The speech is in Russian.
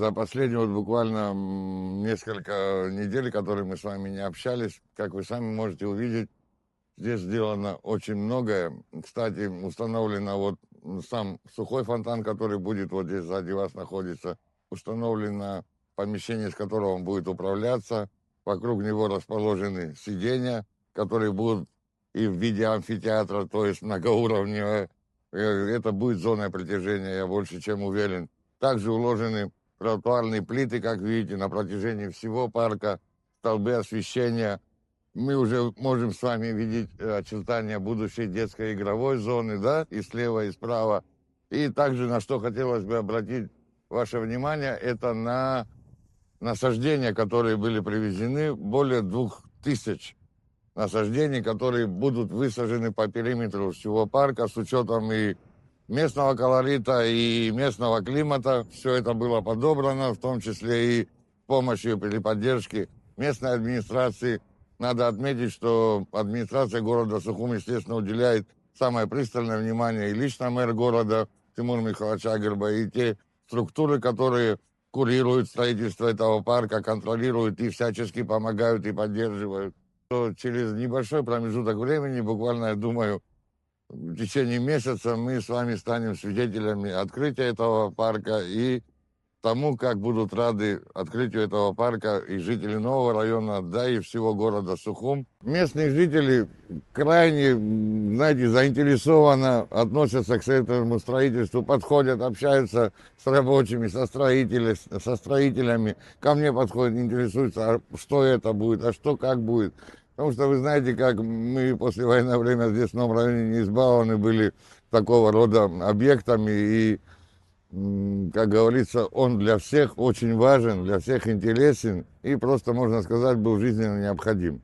За последние вот буквально несколько недель, которые мы с вами не общались, как вы сами можете увидеть, здесь сделано очень многое. Кстати, установлено вот сам сухой фонтан, который будет вот здесь сзади вас находится. Установлено помещение, с которого он будет управляться. Вокруг него расположены сиденья, которые будут и в виде амфитеатра, то есть многоуровневое. Это будет зона притяжения, я больше чем уверен. Также уложены тротуарные плиты, как видите, на протяжении всего парка, столбы освещения. Мы уже можем с вами видеть очертания будущей детской игровой зоны, да, и слева, и справа. И также, на что хотелось бы обратить ваше внимание, это на насаждения, которые были привезены, более 2000 насаждений, которые будут высажены по периметру всего парка с учетом и местного колорита, и местного климата. Все это было подобрано, в том числе и с помощью или поддержки местной администрации. Надо отметить, что администрация города Сухум, естественно, уделяет самое пристальное внимание и лично мэр города Тимур Михайлович Агерба, и те структуры, которые курируют строительство этого парка, контролируют и всячески помогают и поддерживают. То через небольшой промежуток времени, буквально, я думаю, в течение месяца мы с вами станем свидетелями открытия этого парка и тому, как будут рады открытию этого парка и жители нового района, да и всего города Сухум. Местные жители крайне, знаете, заинтересованно относятся к этому строительству, подходят, общаются с рабочими, со строителями. Ко мне подходят, интересуются, а что это будет, а что как будет. Потому что вы знаете, как мы после военное время здесь в новом районе не избалованы были такого рода объектами, и как говорится, он для всех очень важен, для всех интересен и просто, можно сказать, был жизненно необходим.